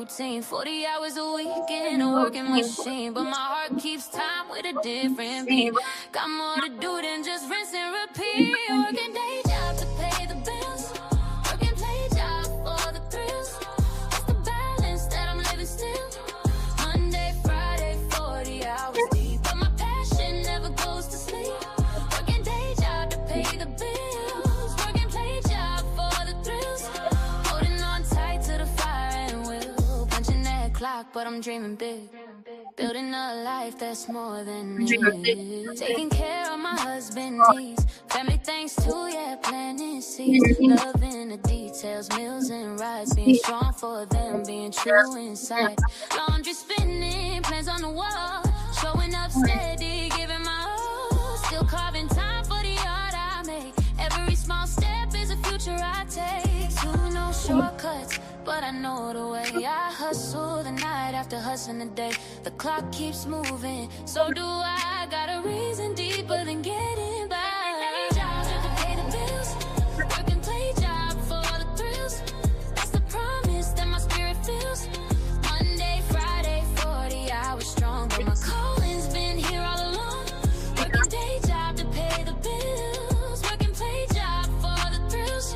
routine. 40 hours a week in a working machine, but my heart keeps time with a different beat. Got more to do than just rinse and repeat. Working day job to pay the bills, working play job for the thrills. It's the balance that I'm living still. Monday, Friday, 40 hours deep, but my passion never goes to sleep. Working day job to pay the bills, working play job for the thrills. Holding on tight to the fire and will, punching that clock, but I'm dreaming big. Building a life that's more than it. Taking care of my husband's needs. Family thanks to, yeah, planting seeds. Loving the details, meals and rides. Being strong for them, being true inside. Laundry spinning, plans on the wall. Showing up steady, giving my all. Still carving time for the art I make. Every small step is a future I take. To no shortcuts, but I know the way. I hustle the night after hustling the day. The clock keeps moving, so do I. Got a reason deeper than getting by. Jobs to pay the bills, work and play job for the thrills. That's the promise that my spirit feels. Monday, Friday, 40 hours strong, but my calling's been here all along. Working day job to pay the bills, work and play job for the thrills.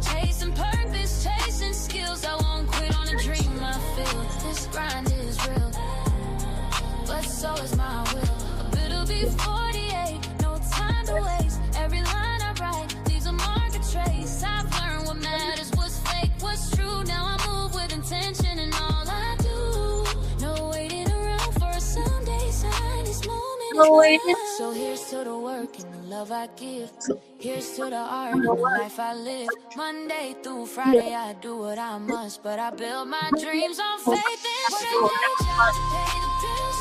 Chasing purpose, chasing skills. I won't quit on a dream I feel. This grind is real, but so is my will. A bit'll be 48, no time to waste. Every line I write leaves a mark, a trace. I've learned what matters, what's fake, what's true. Now I move with intention in all I do. No waiting around for a someday sign. This moment is mine. So here's to the work and the love I give. Here's to the art and the life I live. Monday through Friday I do what I must, but I build my dreams on faith and trust. Working day job to pay the bills,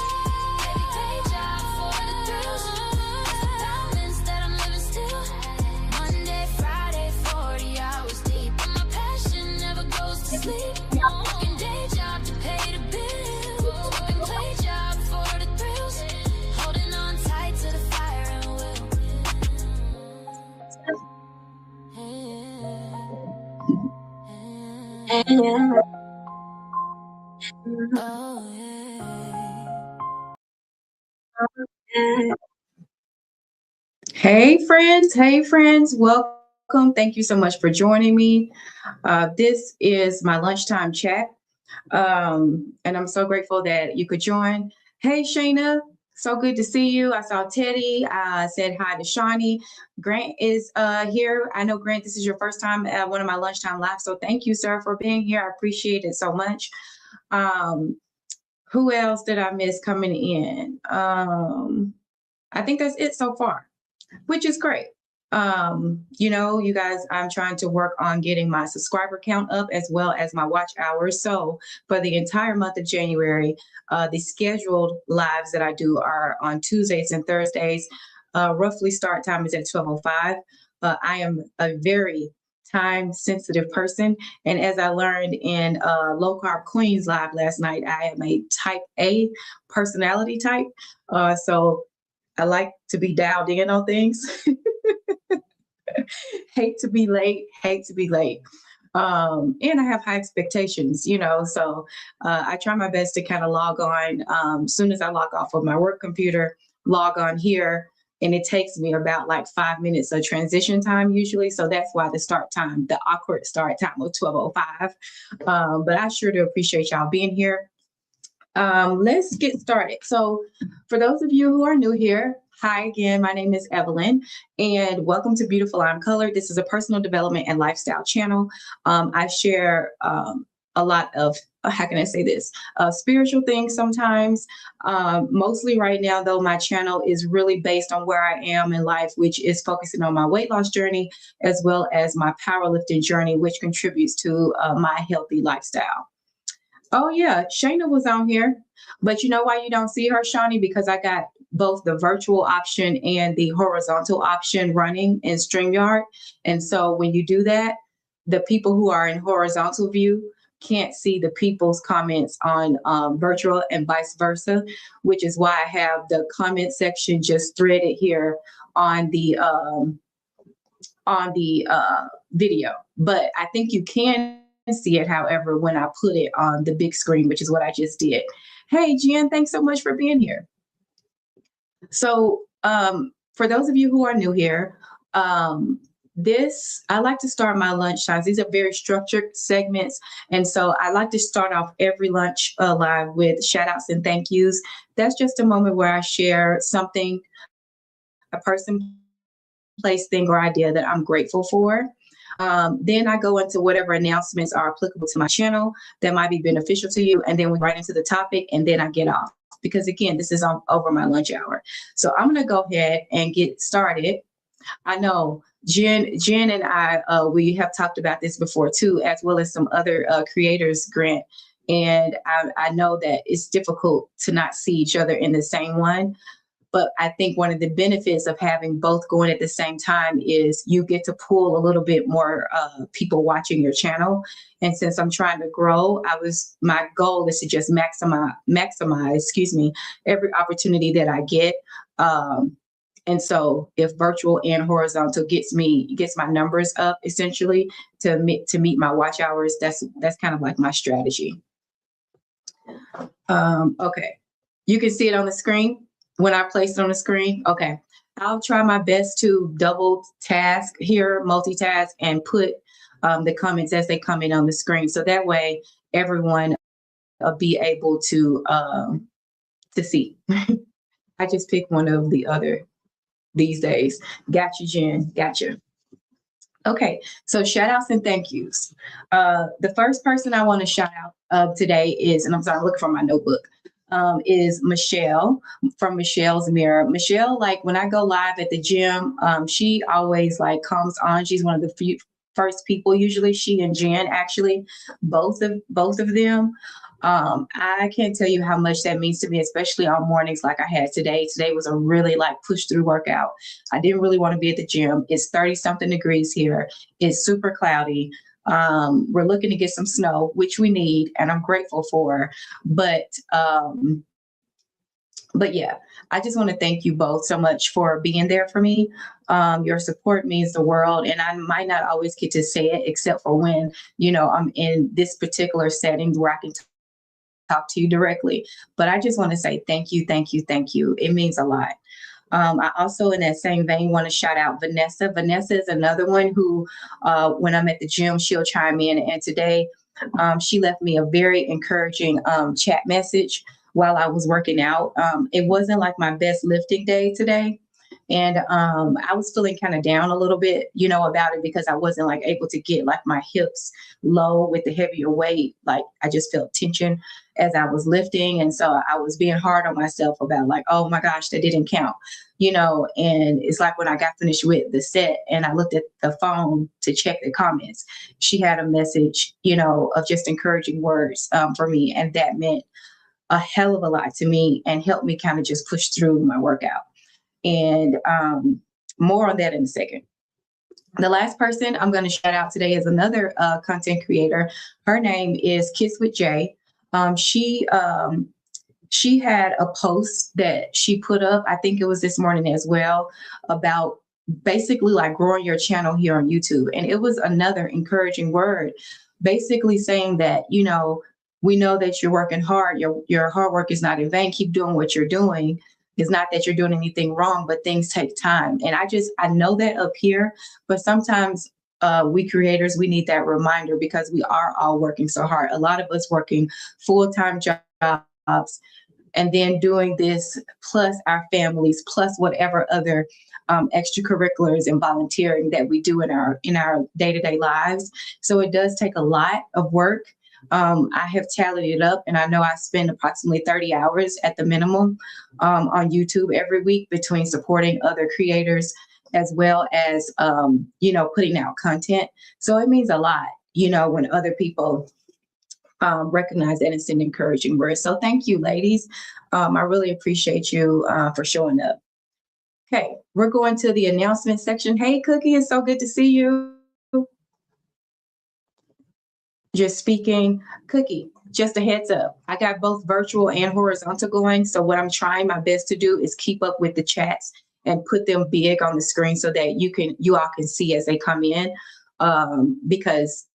every day job for the thrills. It's the balance that I'm living still. Monday, Friday, 40 hours deep, but my passion never goes to sleep. Working day job to pay the bills, working play job for the thrills. Holding on tight to the fire and will. Oh, yeah. Hey friends, welcome. Thank you so much for joining me. This is my lunchtime chat, and I'm so grateful that you could join. Hey Shayna, so good to see you. I saw Teddy. I said hi to Shawnee. Grant is here. I know, Grant, this is your first time at one of my lunchtime lives, so thank you, sir, for being here. I appreciate it so much. Who else did I miss coming in? I think that's it so far, which is great. You guys, I'm trying to work on getting my subscriber count up as well as my watch hours. So for the entire month of January, the scheduled lives that I do are on Tuesdays and Thursdays. Roughly start time is at 12:05. I am a very time sensitive person. And as I learned in Low Carb Queens live last night, I am a type A personality type. So I like to be dialed in on things. Hate to be late. And I have high expectations, so I try my best to kind of log on soon as I log off of my work computer, log on here, and it takes me about like 5 minutes of transition time usually. So that's why the awkward start time of 12:05. But I sure do appreciate y'all being here. Let's get started. So for those of you who are new here, hi again, my name is Evelyn, and welcome to Beautiful I'm Colored. This is a personal development and lifestyle channel. I share a lot of, how can I say this, spiritual things sometimes. Mostly right now, though, my channel is really based on where I am in life, which is focusing on my weight loss journey, as well as my powerlifting journey, which contributes to my healthy lifestyle. Oh yeah, Shayna was on here, but you know why you don't see her, Shawnee? Because I got both the virtual option and the horizontal option running in StreamYard. And so when you do that, the people who are in horizontal view can't see the people's comments on virtual and vice versa, which is why I have the comment section just threaded here on the video. But I think you can see it, however, when I put it on the big screen, which is what I just did. Hey, Jen, thanks so much for being here. So, for those of you who are new here, I like to start my lunch times. These are very structured segments. And so I like to start off every lunch live with shout outs and thank yous. That's just a moment where I share something, a person, place, thing, or idea that I'm grateful for. Then I go into whatever announcements are applicable to my channel that might be beneficial to you. And then we right into the topic, and then I get off. Because again, this is over my lunch hour. So I'm going to go ahead and get started. I know Jen and I, we have talked about this before too, as well as some other creators, Grant. And I know that it's difficult to not see each other in the same one. But I think one of the benefits of having both going at the same time is you get to pull a little bit more people watching your channel. And since I'm trying to grow, my goal is to just maximize, every opportunity that I get. And so if virtual and horizontal gets my numbers up essentially to meet my watch hours, that's kind of like my strategy. Okay, you can see it on the screen. When I place it on the screen, okay. I'll try my best to double task here, multitask, and put the comments as they come in on the screen. So that way everyone will be able to see. I just picked one of the other these days. Gotcha, Jen, gotcha. Okay, so shout outs and thank yous. The first person I want to shout out today is, and I'm sorry, I'm looking for my notebook. Is Michelle from Michelle's Mirror. Michelle, like when I go live at the gym, she always like comes on. She's one of the first people, usually she and Jen, actually, both of them. I can't tell you how much that means to me, especially on mornings like I had today. Today was a really like push through workout. I didn't really want to be at the gym. It's 30 something degrees here. It's super cloudy. We're looking to get some snow, which we need, and I'm grateful for. But yeah, I just want to thank you both so much for being there for me. Your support means the world, and I might not always get to say it except for when, I'm in this particular setting where I can talk to you directly. But I just want to say thank you, thank you, thank you. It means a lot. I also, in that same vein, want to shout out Vanessa. Vanessa is another one who, when I'm at the gym, she'll chime in. And today, she left me a very encouraging chat message while I was working out. It wasn't like my best lifting day today. And I was feeling kind of down a little bit, about it because I wasn't like able to get like my hips low with the heavier weight. Like I just felt tension as I was lifting. And so I was being hard on myself about like, oh my gosh, that didn't count, and it's like when I got finished with the set and I looked at the phone to check the comments, she had a message, of just encouraging words for me. And that meant a hell of a lot to me and helped me kind of just push through my workout. And more on that in a second. The last person I'm going to shout out today is another content creator. Her name is Kiss with Jay. She had a post that she put up, I think it was this morning as well, about basically like growing your channel here on YouTube. And it was another encouraging word, basically saying that, we know that you're working hard. Your hard work is not in vain. Keep doing what you're doing. It's not that you're doing anything wrong, but things take time. And I know that up here, but sometimes we creators, we need that reminder because we are all working so hard. A lot of us working full-time jobs and then doing this plus our families, plus whatever other extracurriculars and volunteering that we do in our day-to-day lives. So it does take a lot of work. I have tallied it up and I know I spend approximately 30 hours at the minimum on YouTube every week between supporting other creators as well as, putting out content. So it means a lot, when other people recognize that and send encouraging words. So thank you, ladies. I really appreciate you for showing up. Okay, we're going to the announcement section. Hey, Cookie, it's so good to see you. Just speaking. Cookie, just a heads up. I got both virtual and horizontal going. So what I'm trying my best to do is keep up with the chats and put them big on the screen so that you all can see as they come in. Because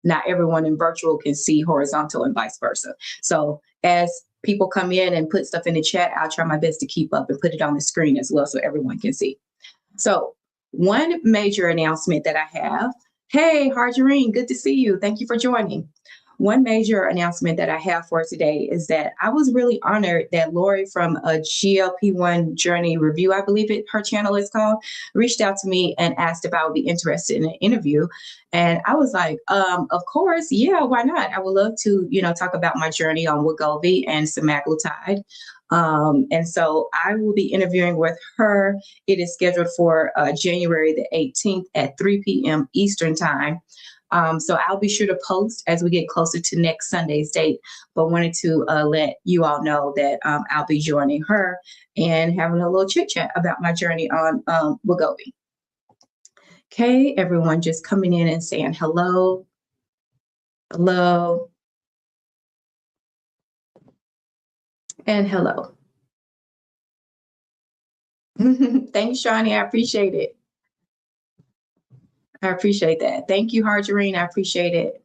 not everyone in virtual can see horizontal and vice versa. So as people come in and put stuff in the chat, I'll try my best to keep up and put it on the screen as well so everyone can see. So one major announcement that I have, hey, Harjarine, good to see you. Thank you for joining. One major announcement that I have for today is that I was really honored that Lori from a GLP-1 Journey Review, I believe her channel is called, reached out to me and asked if I would be interested in an interview. And I was like, of course, yeah, why not? I would love to, talk about my journey on Wegovy and semaglutide. And so I will be interviewing with her. It is scheduled for January the 18th at 3 p.m. Eastern time. So I'll be sure to post as we get closer to next Sunday's date, but wanted to let you all know that I'll be joining her and having a little chit chat about my journey on Wegovy. Okay, everyone just coming in and saying hello, hello, and hello. Thanks, Shawnee, I appreciate it. I appreciate that. Thank you, Harjarine. I appreciate it.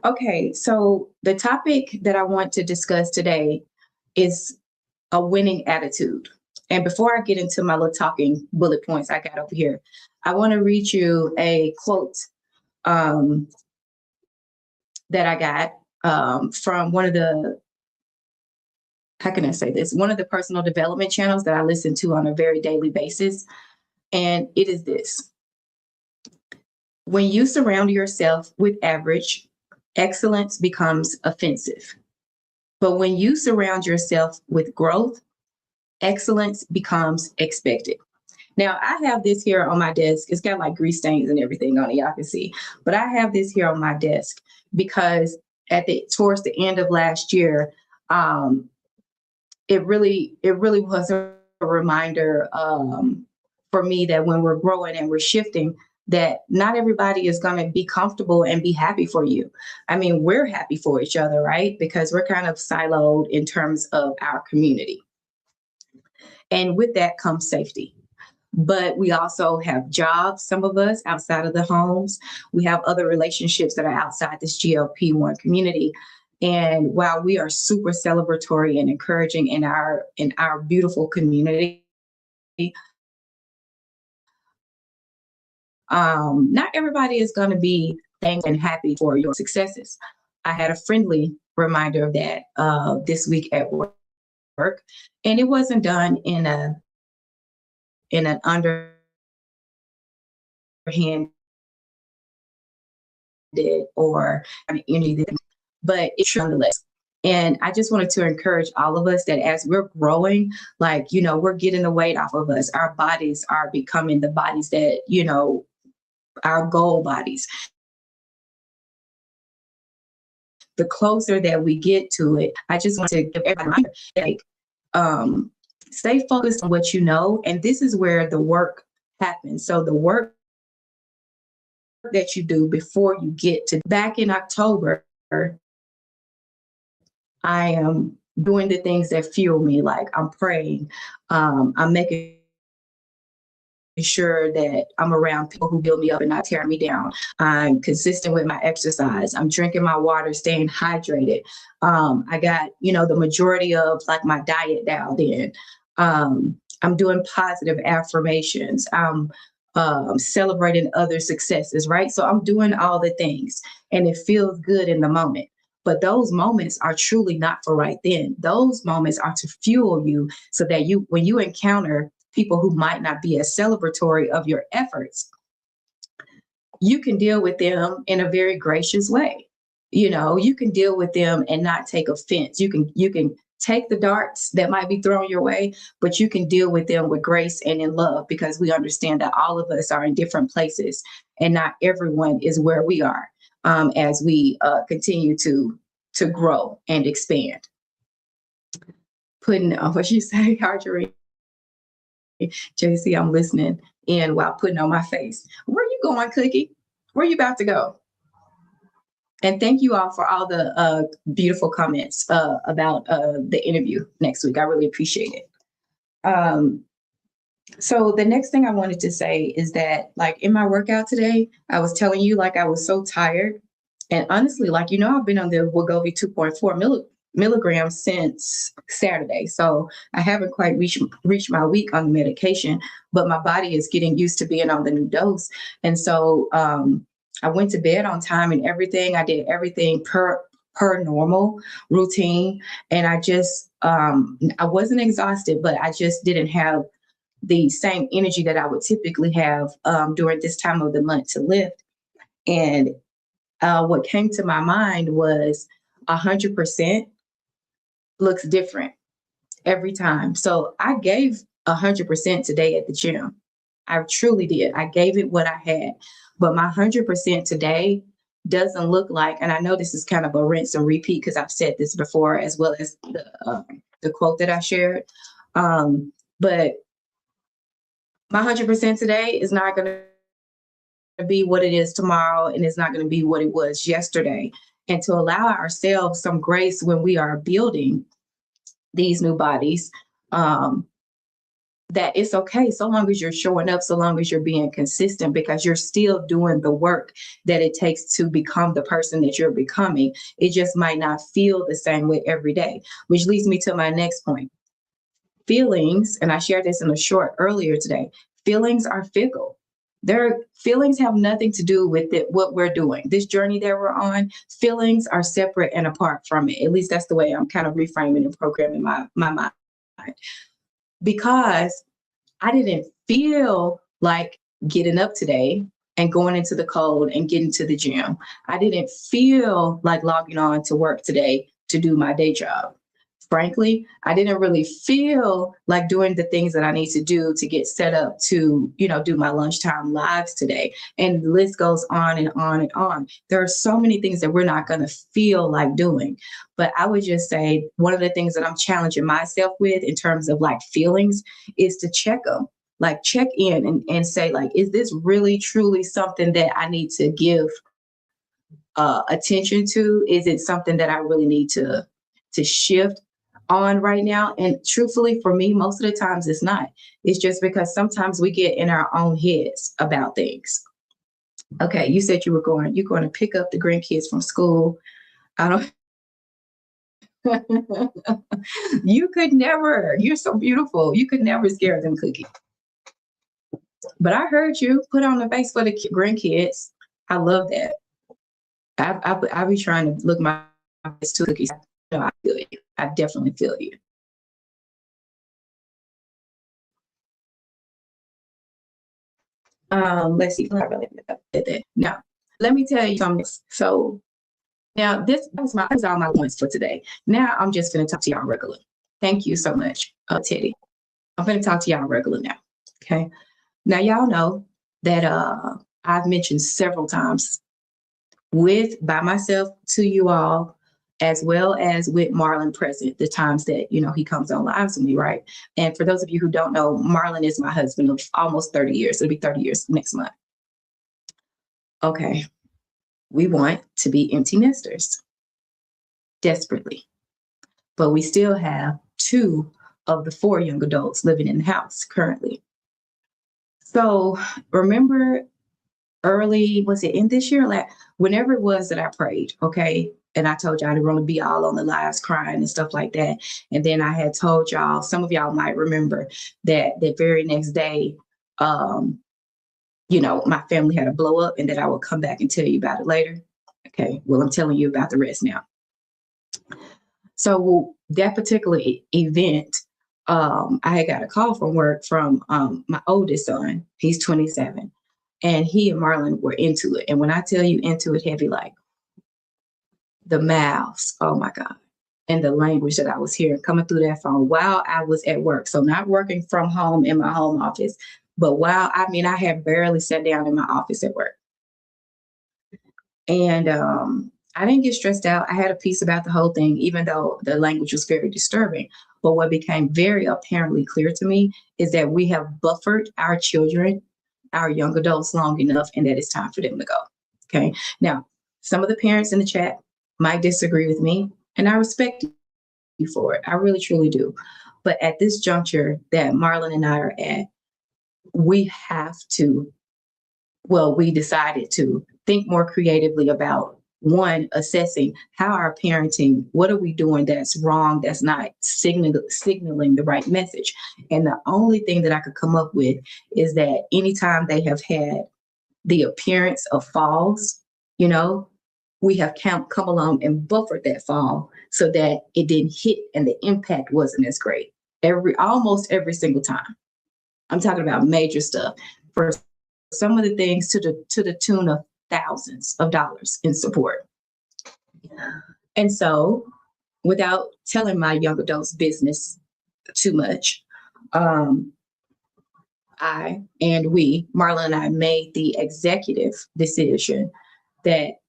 Okay, so the topic that I want to discuss today is a winning attitude. And before I get into my little talking bullet points I got over here, I want to read you a quote that I got from one of the, how can I say this? One of the personal development channels that I listen to on a very daily basis. And it is this: when you surround yourself with average, excellence becomes offensive. But when you surround yourself with growth, excellence becomes expected. Now, I have this here on my desk. It's got like grease stains and everything on it, y'all can see. But I have this here on my desk because towards the end of last year, it really was a reminder for me that when we're growing and we're shifting, that not everybody is going to be comfortable and be happy for you. I mean, we're happy for each other, right? Because we're kind of siloed in terms of our community. And with that comes safety. But we also have jobs, some of us outside of the homes. We have other relationships that are outside this GLP-1 community. And while we are super celebratory and encouraging in our beautiful community, not everybody is going to be thankful and happy for your successes. I had a friendly reminder of that this week at work, and it wasn't done in an underhand or anything, but it's nonetheless. And I just wanted to encourage all of us that as we're growing, we're getting the weight off of us. Our bodies are becoming the bodies that, our goal bodies. The closer that we get to it, I just want to give everybody a reminder, stay focused on what you know, and this is where the work happens. So the work that you do before you get to back in October, I am doing the things that fuel me. Like I'm praying, I'm making sure that I'm around people who build me up and not tear me down. I'm consistent with my exercise. I'm drinking my water, staying hydrated. I got, the majority of like my diet dialed in. I'm doing positive affirmations. I'm celebrating other successes, right? So I'm doing all the things and it feels good in the moment. But those moments are truly not for right then. Those moments are to fuel you so that when you encounter people who might not be as celebratory of your efforts, you can deal with them in a very gracious way. You can deal with them and not take offense. You can take the darts that might be thrown your way, but you can deal with them with grace and in love, because we understand that all of us are in different places and not everyone is where we are as we continue to grow and expand. Putting on what you say, Harjarine. JC, I'm listening in while putting on my face. Where are you going, Cookie? Where are you about to go? And thank you all for all the beautiful comments about the interview next week. I really appreciate it. So the next thing I wanted to say is that, like, in my workout today, I was telling you, like, I was so tired. And honestly, like, I've been on the Wegovy 2.4 milligrams since Saturday. So I haven't quite reached my week on the medication, but my body is getting used to being on the new dose. And so I went to bed on time and everything. I did everything per normal routine. And I wasn't exhausted, but I just didn't have the same energy that I would typically have during this time of the month to lift. And what came to my mind was 100% looks different every time. So I gave 100% today at the gym. I truly did. I gave it what I had. But my 100% today doesn't look like, and I know this is kind of a rinse and repeat because I've said this before, as well as the quote that I shared. But my 100% today is not going to be what it is tomorrow, and it's not going to be what it was yesterday. And to allow ourselves some grace when we are building these new bodies, that it's okay so long as you're showing up, so long as you're being consistent, because you're still doing the work that it takes to become the person that you're becoming. It just might not feel the same way every day, which leads me to my next point. Feelings, and I shared this in a short earlier today, feelings are fickle. Their feelings have nothing to do with what we're doing. This journey that we're on, feelings are separate and apart from it. At least that's the way I'm kind of reframing and programming my mind. Because I didn't feel like getting up today and going into the cold and getting to the gym. I didn't feel like logging on to work today to do my day job. Frankly, I didn't really feel like doing the things that I need to do to get set up to, do my lunchtime lives today. And the list goes on and on and on. There are so many things that we're not going to feel like doing. But I would just say one of the things that I'm challenging myself with in terms of like feelings is to check them. Like check in and say, like, is this really truly something that I need to give attention to? Is it something that I really need to shift on right now? And truthfully, for me, most of the times it's not. It's just because sometimes we get in our own heads about things. Okay, you said you're going to pick up the grandkids from school. I don't. You could never. You're so beautiful. You could never scare them cookies. But I heard you put on the face for the grandkids. I love that. I be trying to look my best to cookies. I feel you. I definitely feel you. Let's see. Now, let me tell you something. So now this was all my points for today. Now I'm just going to talk to y'all regular. Thank you so much, Teddy. I'm going to talk to y'all regular now. Okay. Now y'all know that I've mentioned several times by myself to you all, as well as with Marlon present, the times that, he comes on lives with me, right? And for those of you who don't know, Marlon is my husband of almost 30 years. It'll be 30 years next month. Okay. We want to be empty nesters desperately, but we still have 2 of the 4 young adults living in the house currently. So remember early, was it in this year? Like whenever it was that I prayed, okay? And I told y'all to really be all on the lives crying and stuff like that. And then I had told y'all, some of y'all might remember that the very next day, my family had a blow up and that I would come back and tell you about it later. Okay, well, I'm telling you about the rest now. So that particular event, I had got a call from work from my oldest son. He's 27. And he and Marlon were into it. And when I tell you into it heavy, like the mouths, oh my God. And the language that I was hearing coming through that phone while I was at work. So not working from home in my home office, but I had barely sat down in my office at work. And I didn't get stressed out. I had a peace about the whole thing, even though the language was very disturbing. But what became very apparently clear to me is that we have buffered our children, our young adults, long enough, and that it's time for them to go. Okay. Now, some of the parents in the chat might disagree with me, and I respect you for it. I really, truly do. But at this juncture that Marlon and I are at, we have to, well, we decided to think more creatively about one, assessing how our parenting, what are we doing that's wrong, that's not signaling the right message. And the only thing that I could come up with is that anytime they have had the appearance of falls, you know, we have come along and buffered that fall so that it didn't hit and the impact wasn't as great. Almost every single time. I'm talking about major stuff. For some of the things to the tune of thousands of dollars in support. And so, without telling my young adults business too much, I and we, Marla and I, made the executive decision that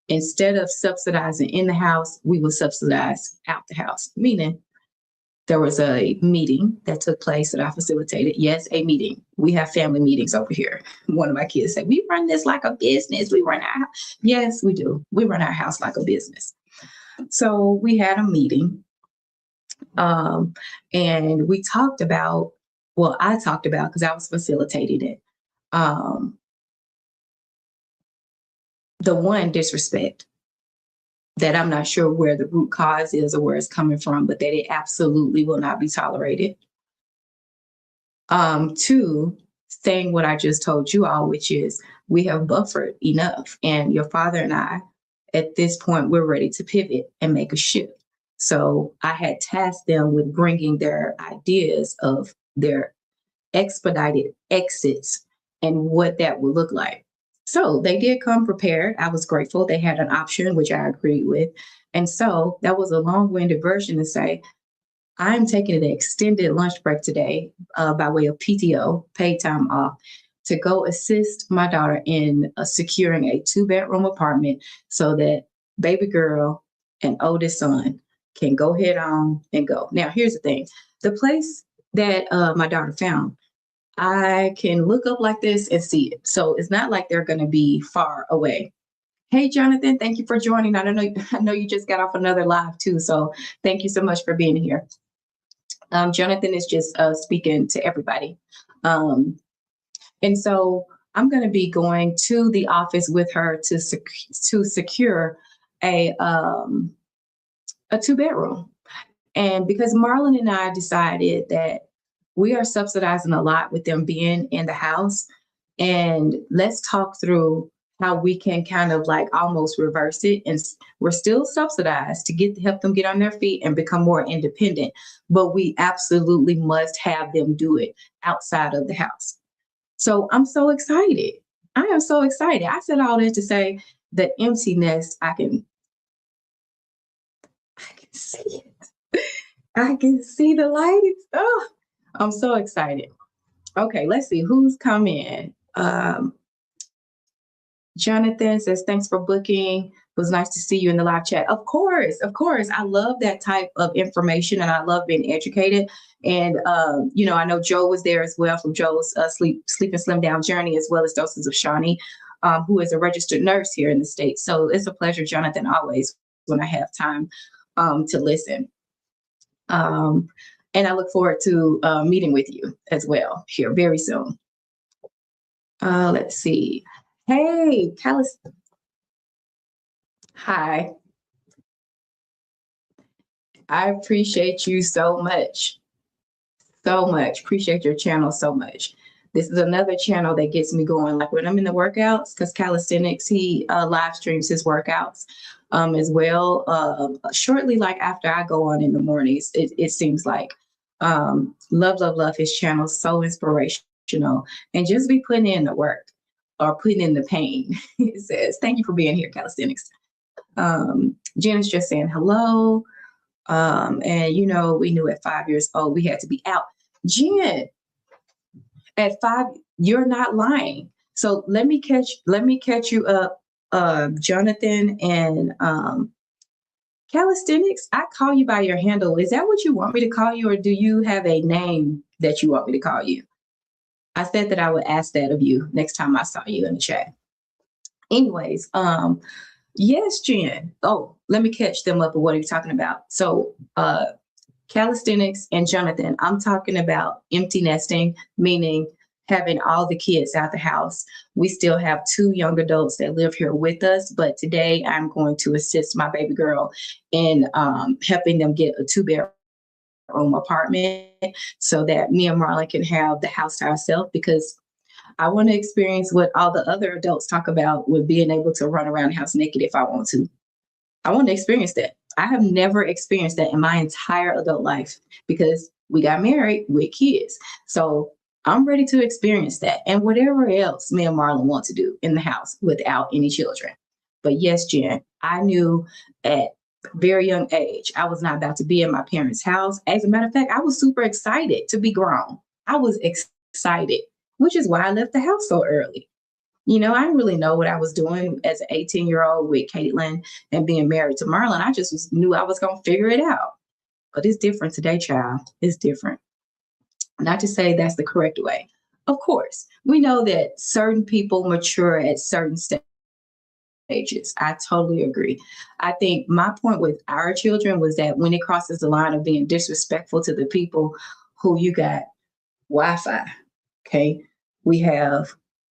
instead of subsidizing in the house, we will subsidize out the house. Meaning, there was a meeting that took place that I facilitated. Yes, a meeting. We have family meetings over here. One of my kids said, "We run this like a business. We run our house." Yes, we do. We run our house like a business. So we had a meeting, and we talked about, well, I talked about, because I was facilitating it, the one, disrespect, that I'm not sure where the root cause is or where it's coming from, but that it absolutely will not be tolerated. Two, saying what I just told you all, which is we have buffered enough, and your father and I, at this point, we're ready to pivot and make a shift. So I had tasked them with bringing their ideas of their expedited exits and what that would look like. So they did come prepared. I was grateful. They had an option, which I agreed with. And so that was a long-winded version to say, I'm taking an extended lunch break today by way of PTO, paid time off, to go assist my daughter in securing a 2-bedroom apartment so that baby girl and oldest son can go head on and go. Now, here's the thing. The place that my daughter found, I can look up like this and see it. So it's not like they're going to be far away. Hey, Jonathan, thank you for joining. I know you just got off another live too. So thank you so much for being here. Jonathan is just speaking to everybody. And so I'm going to be going to the office with her to secure a 2-bedroom. And because Marlon and I decided that we are subsidizing a lot with them being in the house, and let's talk through how we can kind of like almost reverse it. And we're still subsidized to help them get on their feet and become more independent, but we absolutely must have them do it outside of the house. So I'm so excited. I am so excited. I said all that to say the empty nest, I can see it. I can see the light. Oh, I'm so excited. Okay, let's see who's come in. Jonathan says, thanks for booking. It was nice to see you in the live chat. Of course. I love that type of information, and I love being educated. And, I know Joe was there as well from Joe's Sleep and Slim Down Journey, as well as Doses of Shawnee, who is a registered nurse here in the States. So it's a pleasure, Jonathan, always when I have time to listen. And I look forward to meeting with you as well here very soon. Let's see. Hey, Callis. Hi. I appreciate you so much. So much. Appreciate your channel so much. This is another channel that gets me going. Like when I'm in the workouts, because Calisthenics, he live streams his workouts as well. Shortly, like after I go on in the mornings, it seems like love his channel. So inspirational. And just be putting in the work or putting in the pain. It says, thank you for being here, Calisthenics. Jen is just saying hello. And we knew at 5 years old, we had to be out. Jen, at 5, you're not lying. So let me catch you up, Jonathan and Calisthenics. I call you by your handle. Is that what you want me to call you, or do you have a name that you want me to call you? I said that I would ask that of you next time I saw you in the chat. Anyways, yes, Jen. Oh, let me catch them up with what are you talking about. So Calisthenics and Jonathan, I'm talking about empty nesting, meaning having all the kids out the house. We still have two young adults that live here with us, but today I'm going to assist my baby girl in helping them get a two-bedroom apartment so that me and Marlon can have the house to ourselves, because I want to experience what all the other adults talk about with being able to run around the house naked if I want to. I want to experience that. I have never experienced that in my entire adult life because we got married with kids. So I'm ready to experience that and whatever else me and Marlon want to do in the house without any children. But yes, Jen, I knew at a very young age I was not about to be in my parents' house. As a matter of fact, I was super excited to be grown. I was excited, which is why I left the house so early. I didn't really know what I was doing as an 18-year-old with Caitlin and being married to Marlon. I just knew I was going to figure it out. But it's different today, child. It's different. Not to say that's the correct way. Of course, we know that certain people mature at certain stages. I totally agree. I think my point with our children was that when it crosses the line of being disrespectful to the people who you got Wi-Fi, okay, we have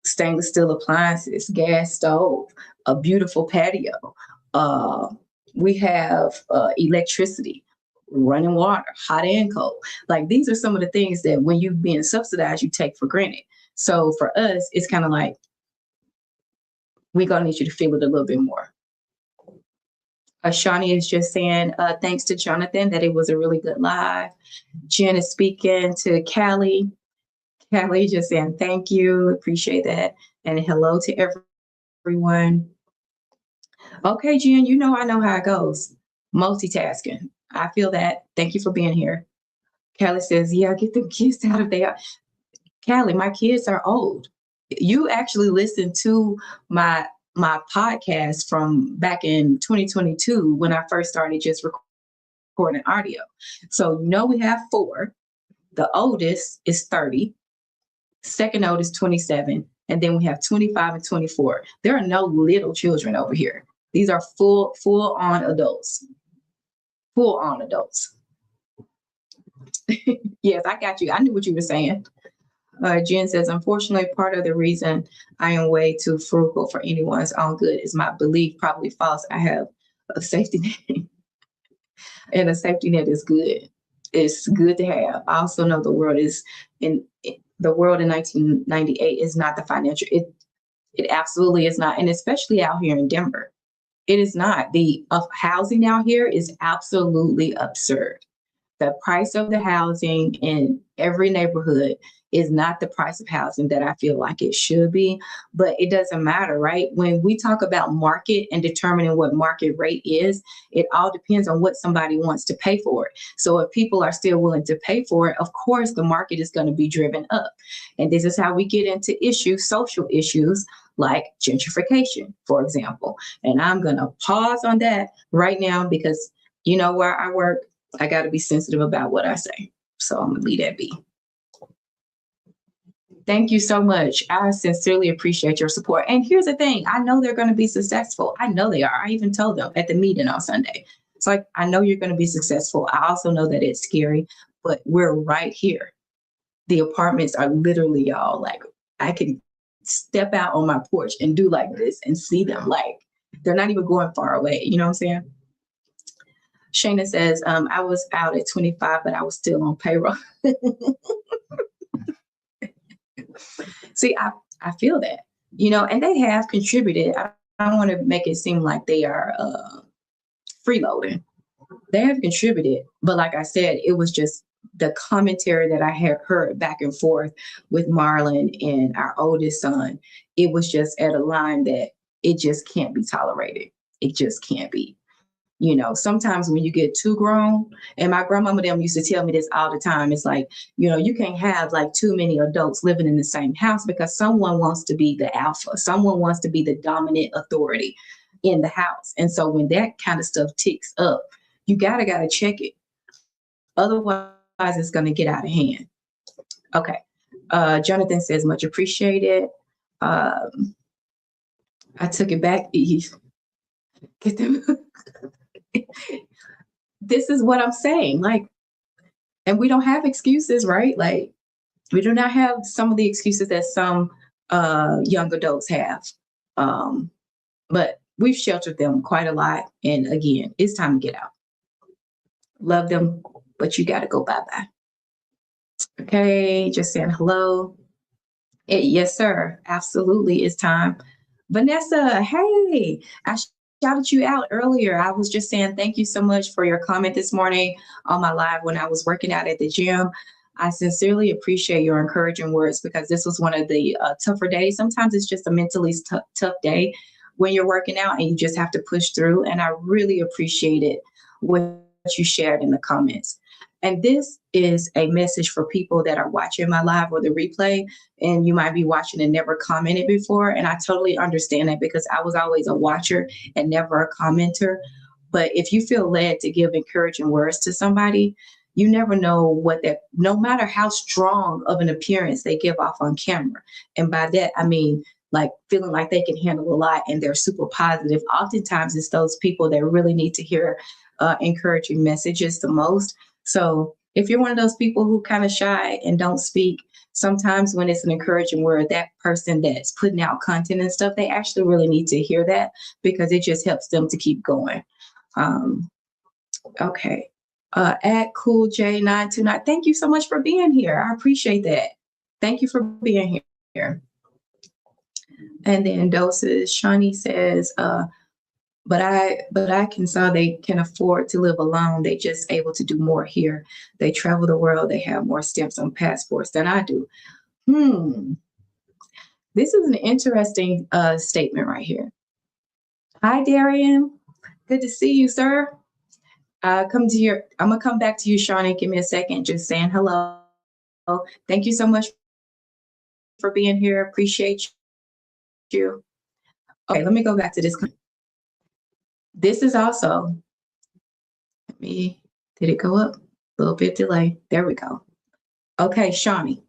stainless steel appliances, gas stove, a beautiful patio. Uh, we have electricity, running water, hot and cold. Like these are some of the things that when you're being subsidized, you take for granted. So for us, it's kind of like, we're going to need you to feel it a little bit more. Shawnee is just saying, thanks to Jonathan, that it was a really good live. Jen is speaking to Callie. Callie just saying thank you, appreciate that. And hello to everyone. Okay, Jen, I know how it goes. Multitasking. I feel that. Thank you for being here. Callie says, yeah, get the kids out of there. Callie, my kids are old. You actually listened to my podcast from back in 2022 when I first started just recording audio. So we have 4. The oldest is 30. Second oldest 27. And then we have 25 and 24. There are no little children over here. These are full on adults. Full on adults. Yes, I got you. I knew what you were saying. Jen says, unfortunately, part of the reason I am way too frugal for anyone's own good is my belief, probably false. I have a safety net, and a safety net is good. It's good to have. I also know the world in 1998 is not the financial. It absolutely is not, and especially out here in Denver, it is not. The housing out here is absolutely absurd. The price of the housing in every neighborhood is not the price of housing that I feel like it should be, but it doesn't matter, right? When we talk about market and determining what market rate is, it all depends on what somebody wants to pay for it. So if people are still willing to pay for it, of course, the market is going to be driven up. And this is how we get into social issues like gentrification, for example. And I'm going to pause on that right now because where I work, I got to be sensitive about what I say. So I'm going to leave that be. Thank you so much. I sincerely appreciate your support. And here's the thing. I know they're going to be successful. I know they are. I even told them at the meeting on Sunday. It's like, I know you're going to be successful. I also know that it's scary, but we're right here. The apartments are literally, y'all, like I can step out on my porch and do like this and see them. Like they're not even going far away. You know what I'm saying? Shayna says, I was out at 25, but I was still on payroll. See, I feel that, and they have contributed. I don't want to make it seem like they are freeloading. They have contributed, but like I said, it was just the commentary that I had heard back and forth with Marlon and our oldest son. It was just at a line that it just can't be tolerated. It just can't be. Sometimes when you get too grown, and my grandmama them used to tell me this all the time, it's like, you can't have like too many adults living in the same house because someone wants to be the alpha. Someone wants to be the dominant authority in the house. And so when that kind of stuff ticks up, you gotta check it. Otherwise, it's going to get out of hand. Okay. Jonathan says, much appreciated. I took it back. Get them. This is what I'm saying. Like, And we don't have excuses, right? Like we do not have some of the excuses that some young adults have. Um, but we've sheltered them quite a lot. And again, it's time to get out. Love them, but you got to go bye bye. Okay, just saying hello. Yes, sir. Absolutely, it's time. Vanessa, hey, I shouted you out earlier. I was just saying thank you so much for your comment this morning on my live when I was working out at the gym. I sincerely appreciate your encouraging words because this was one of the tougher days. Sometimes it's just a mentally tough day when you're working out and you just have to push through. And I really appreciated what you shared in the comments. And this is a message for people that are watching my live or the replay, and you might be watching and never commented before. And I totally understand that because I was always a watcher and never a commenter. But if you feel led to give encouraging words to somebody, you never know what that, no matter how strong of an appearance they give off on camera. And by that, I mean, like feeling like they can handle a lot and they're super positive. Oftentimes, it's those people that really need to hear encouraging messages the most. So if you're one of those people who kind of shy and don't speak, sometimes when it's an encouraging word, that person that's putting out content and stuff, they actually really need to hear that because it just helps them to keep going. Um, okay. At Cool J929, thank you so much for being here. I appreciate that. Thank you for being here. And then Doses, Shawnee says, but I can saw they can afford to live alone. They just able to do more here. They travel the world. They have more stamps on passports than I do. This is an interesting statement right here. Hi, Darian. Good to see you, sir. I'm gonna come back to you, Shawnee. Give me a second. Just saying hello. Thank you so much for being here. Appreciate you. Okay, let me go back to this. This is also, did it go up? A little bit delay. There we go. Okay, Shawnee,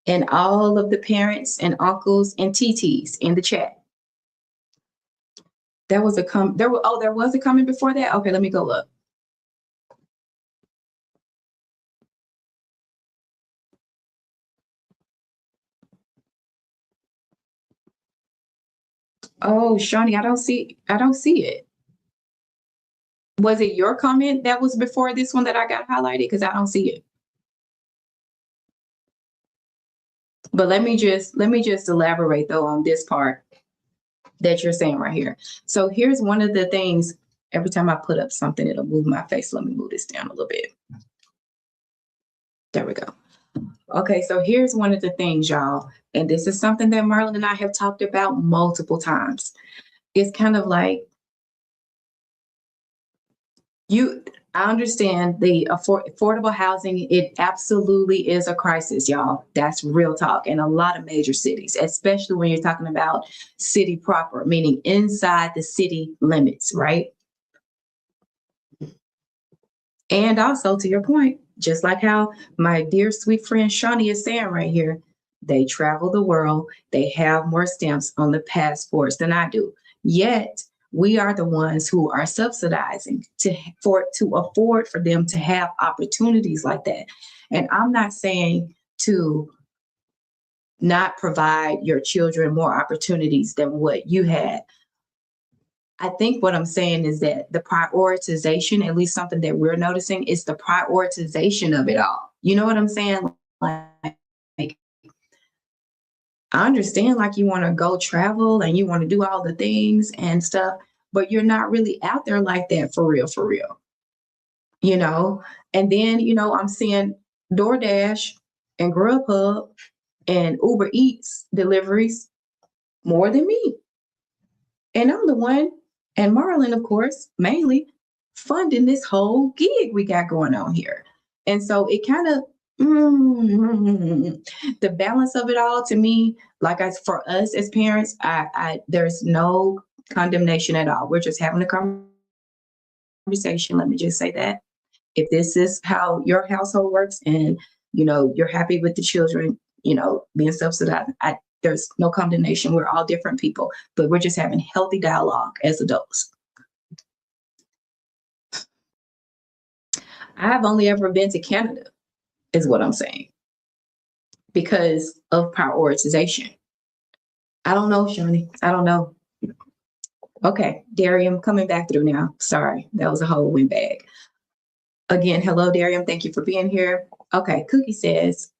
and all of the parents and uncles and TTs in the chat. There was a comment before that? Okay, let me go look. Oh, Shawnee, I don't see it. Was it your comment that was before this one that I got highlighted? Because I don't see it. But let me just elaborate though on this part that you're saying right here. So here's one of the things, every time I put up something, it'll move my face. Let me move this down a little bit. There we go. Okay, so here's one of the things, y'all, and this is something that Marlon and I have talked about multiple times. It's kind of like I understand the affordable housing, it absolutely is a crisis, y'all. That's real talk in a lot of major cities, especially when you're talking about city proper, meaning inside the city limits, right? And also to your point, just like how my dear sweet friend Shawnee is saying right here, they travel the world, they have more stamps on the passports than I do. Yet we are the ones who are subsidizing to afford for them to have opportunities like that. And I'm not saying to not provide your children more opportunities than what you had. I think what I'm saying is that the prioritization, at least something that we're noticing, is the prioritization of it all. You know what I'm saying? Like I understand like you want to go travel and you want to do all the things and stuff, but you're not really out there like that for real, you know? And then, I'm seeing DoorDash and Grubhub and Uber Eats deliveries more than me. And I'm the one, and Marlon, of course, mainly funding this whole gig we got going on here. And so it kind of, the balance of it all to me, for us as parents, there's no condemnation at all. We're just having a conversation. Let me just say that. If this is how your household works and, you're happy with the children, being subsidized, there's no condemnation. We're all different people, but we're just having healthy dialogue as adults. I've only ever been to Canada. is what I'm saying, because of prioritization. I don't know, Shawnee. I don't know. Okay, Darium, coming back through now. Sorry, that was a whole windbag. Again, hello, Darium. Thank you for being here. Okay, Cookie says,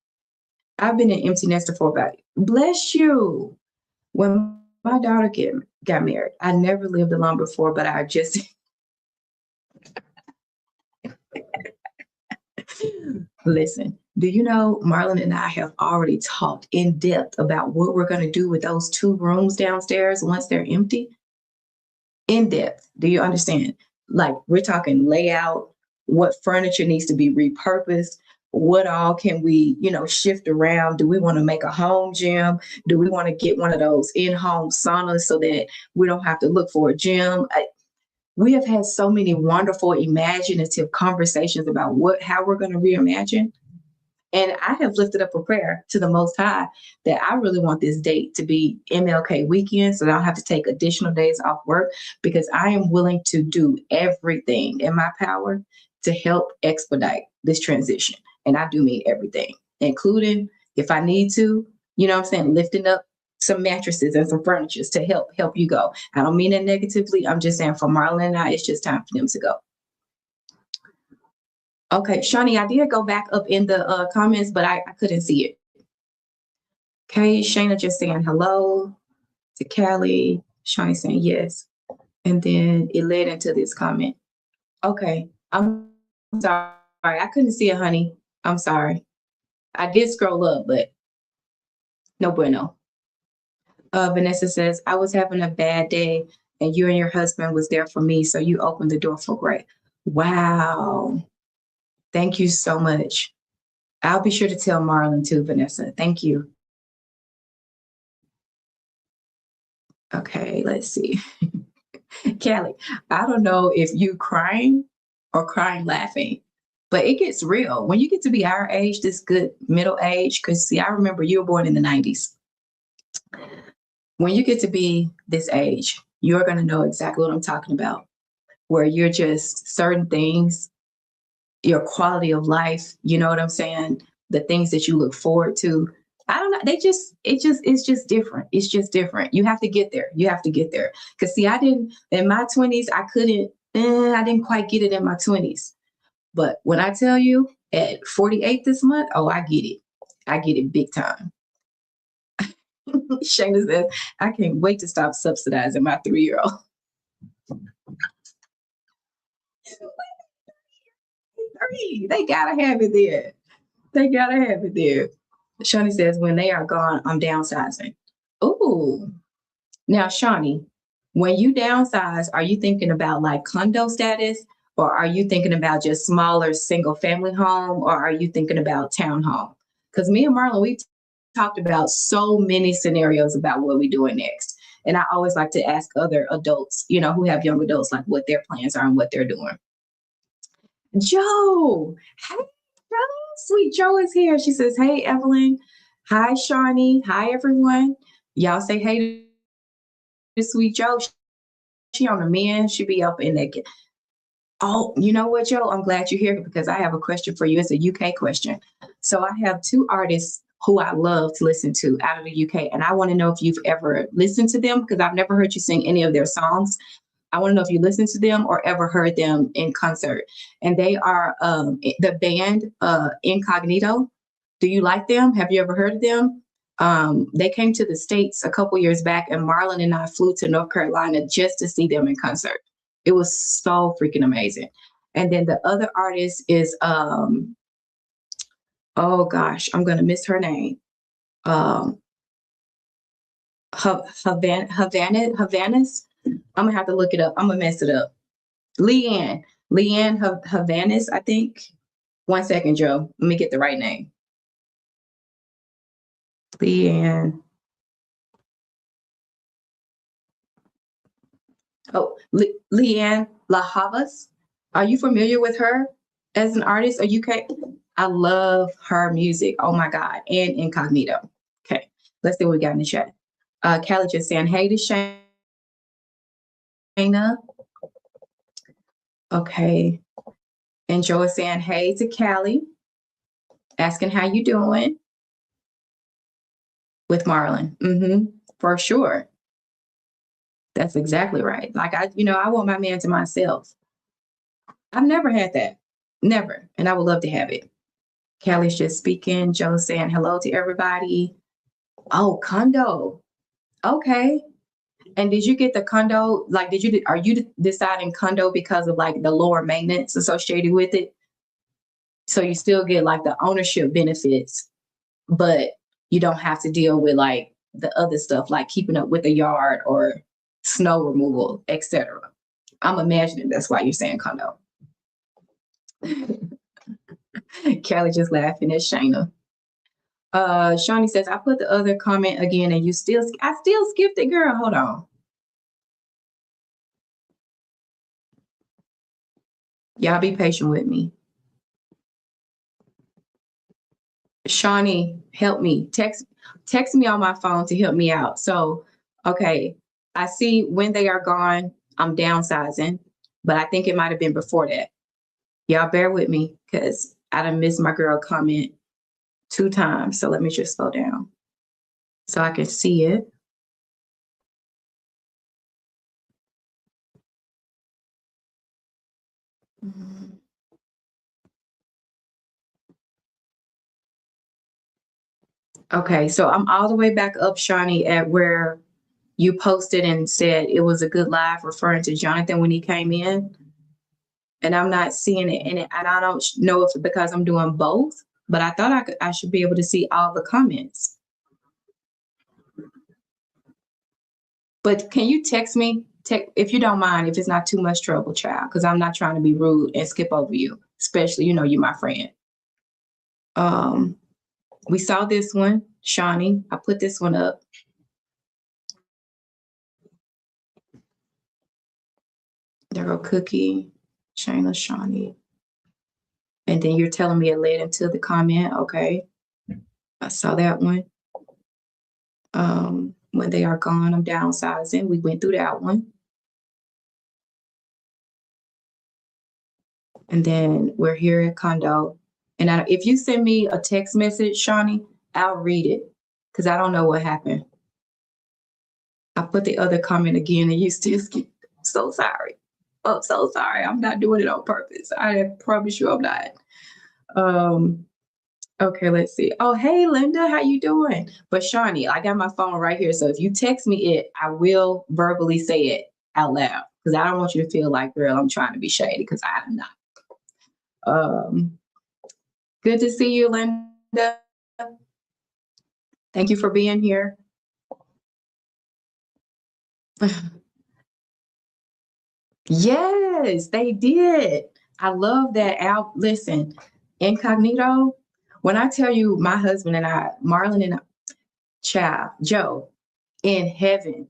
I've been an empty nester for about, bless you. When my daughter got married, I never lived alone before, but I just, listen, do you know Marlon and I have already talked in depth about what we're going to do with those 2 rooms downstairs once they're empty? In depth. Do you understand? Like, we're talking layout, what furniture needs to be repurposed, what all can we, shift around? Do we want to make a home gym? Do we want to get one of those in-home saunas so that we don't have to look for a gym? We have had so many wonderful, imaginative conversations about how we're going to reimagine. And I have lifted up a prayer to the Most High that I really want this date to be MLK weekend, so I don't have to take additional days off work, because I am willing to do everything in my power to help expedite this transition. And I do mean everything, including, if I need to, lifting up some mattresses and some furniture to help you go. I don't mean it negatively. I'm just saying, for Marlon and I, it's just time for them to go. Okay, Shawnee, I did go back up in the comments, but I couldn't see it. Okay, Shayna just saying hello to Callie. Shawnee saying yes. And then it led into this comment. Okay, I'm sorry. I couldn't see it, honey. I'm sorry. I did scroll up, but no bueno. Vanessa says, I was having a bad day and you and your husband was there for me, so you opened the door for Gray. Wow. Thank you so much. I'll be sure to tell Marlon too, Vanessa. Thank you. Okay, let's see. Callie, I don't know if you crying or crying laughing, but it gets real. When you get to be our age, this good middle age, because see, I remember you were born in the 90s. When you get to be this age, you're going to know exactly what I'm talking about, where you're just certain things, your quality of life, you know what I'm saying? The things that you look forward to. I don't know. It's just different. It's just different. You have to get there. You have to get there. Cause see, in my 20s, I didn't quite get it in my 20s. But when I tell you at 48 this month, oh, I get it. I get it big time. Shayna says, I can't wait to stop subsidizing my 3-year-old. They gotta have it there. They gotta have it there. Shawnee says, when they are gone, I'm downsizing. Ooh. Now, Shawnee, when you downsize, are you thinking about like condo status, or are you thinking about just smaller single family home, or are you thinking about townhome? Because me and Marlon, we talked about so many scenarios about what we're doing next. And I always like to ask other adults, who have young adults, like what their plans are and what they're doing. Joe, hey, Joe, sweet Joe is here. She says, hey, Evelyn. Hi, Shawnee. Hi, everyone. Y'all say hey to sweet Joe. She on the men. She be up in that. Oh, you know what, Joe? I'm glad you're here, because I have a question for you. It's a UK question. So I have 2 artists who I love to listen to out of the UK. And I want to know if you've ever listened to them, because I've never heard you sing any of their songs. I want to know if you listened to them or ever heard them in concert. And they are the band Incognito. Do you like them? Have you ever heard of them? They came to the States a couple years back, and Marlon and I flew to North Carolina just to see them in concert. It was so freaking amazing. And then the other artist is, oh gosh, I'm going to miss her name. Havanas. I'm gonna have to look it up. I'm gonna mess it up. Leanne Havanas, I think. 1 second, Joe. Let me get the right name. Leanne. Oh, Leanne La Havas. Are you familiar with her as an artist? Or UK? I love her music. Oh my God. And Incognito. Okay. Let's see what we got in the chat. Callie just saying hey to Shayna. Okay. And Joe is saying hey to Callie. Asking how you doing with Marlon. For sure. That's exactly right. Like I want my man to myself. I've never had that. Never. And I would love to have it. Callie's just speaking. Joe saying hello to everybody. Oh, condo. Okay. And did you get the condo? Like, are you deciding condo because of like the lower maintenance associated with it? So you still get like the ownership benefits, but you don't have to deal with like the other stuff, like keeping up with the yard or snow removal, etc. I'm imagining that's why you're saying condo. Kelly just laughing at Shayna. Shawnee says, I put the other comment again and I still skipped it, girl. Hold on. Y'all be patient with me. Shawnee, help me. Text me on my phone to help me out. So, okay, I see when they are gone, I'm downsizing, but I think it might have been before that. Y'all bear with me because I done missed my girl comment 2 times. So let me just slow down so I can see it. Okay, so I'm all the way back up, Shawnee, at where you posted and said it was a good live referring to Jonathan when he came in. And I'm not seeing it in it. And I don't know if it's because I'm doing both, but I thought I should be able to see all the comments. But can you text me, if you don't mind, if it's not too much trouble, child, because I'm not trying to be rude and skip over you, especially, you're my friend. We saw this one, Shawnee. I put this one up. There go Cookie, Shayna, Shawnee. And then you're telling me it led into the comment. Okay. I saw that one. When they are gone, I'm downsizing. We went through that one. And then we're here at condo. And if you send me a text message, Shawnee, I'll read it because I don't know what happened. I put the other comment again and you still skip. So sorry. Oh, so sorry. I'm not doing it on purpose. I promise you I'm not. Okay, let's see. Oh, hey, Linda, how you doing? But Shawnee, I got my phone right here. So if you text me it, I will verbally say it out loud because I don't want you to feel like, girl, I'm trying to be shady because I am not. Good to see you, Linda. Thank you for being here. Yes, they did. I love that album. Listen, Incognito, when I tell you my husband and I, Marlon and I, child, Joe, in heaven,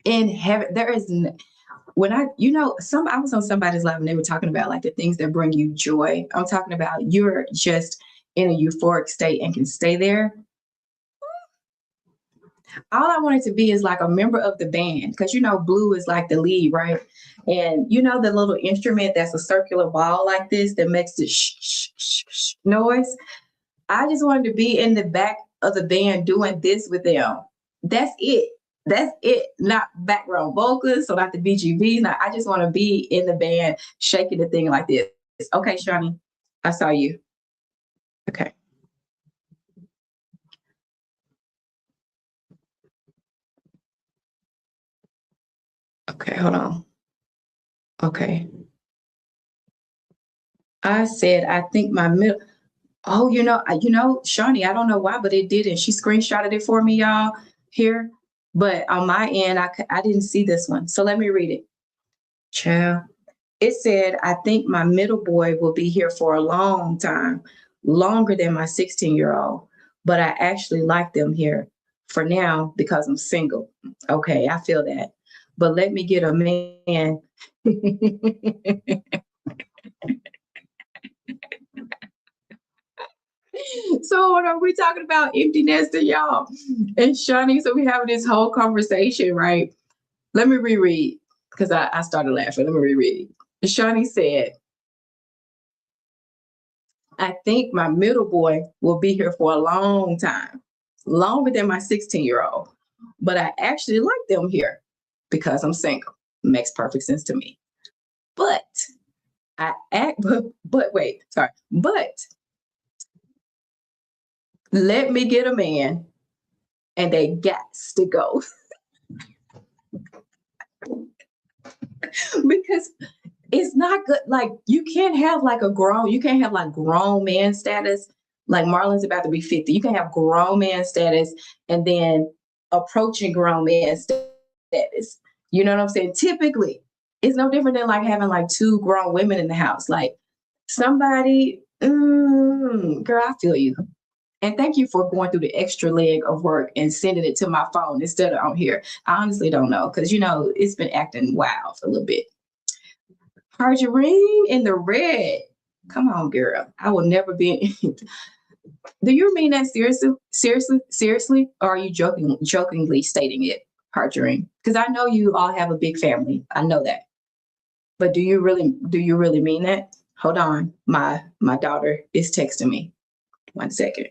there is, when I was on somebody's live and they were talking about like the things that bring you joy. I'm talking about you're just in a euphoric state and can stay there. All I wanted to be is like a member of the band because Blue is like the lead, right? And the little instrument that's a circular ball like this that makes the shh, shh, shh, shh noise. I just wanted to be in the back of the band doing this with them. That's it. That's it. Not background vocals, so not the BGVs. Not, I just want to be in the band shaking the thing like this. Okay, Shawnee, I saw you. Okay. Okay, hold on. Okay. I said, I think my middle. Oh, Shawnee, I don't know why, but it didn't. She screenshotted it for me, y'all, here. But on my end, I didn't see this one. So let me read it. Child. It said, I think my middle boy will be here for a long time, longer than my 16-year-old. But I actually like them here for now because I'm single. Okay, I feel that. But let me get a man. So what are we talking about? Empty nester, y'all. And Shawnee, so we having this whole conversation, right? Let me reread because I started laughing. Let me reread. Shawnee said, I think my middle boy will be here for a long time, longer than my 16-year-old. But I actually like them here because I'm single. Makes perfect sense to me. But but wait, sorry. But let me get a man and they got to go. Because it's not good. Like you can't have like you can't have like grown man status. Like Marlon's about to be 50. You can have grown man status and then approaching grown man status. You know what I'm saying? Typically, it's no different than like having like two grown women in the house. Like somebody, girl, I feel you. And thank you for going through the extra leg of work and sending it to my phone instead of on here. I honestly don't know because you know it's been acting wild for a little bit. Margarine in the red. Come on, girl. I will never be. Do you mean that seriously? Seriously? Or are you jokingly stating it, Margarine? Because I know you all have a big family. I know that. But do you really mean that? Hold on. My daughter is texting me. 1 second.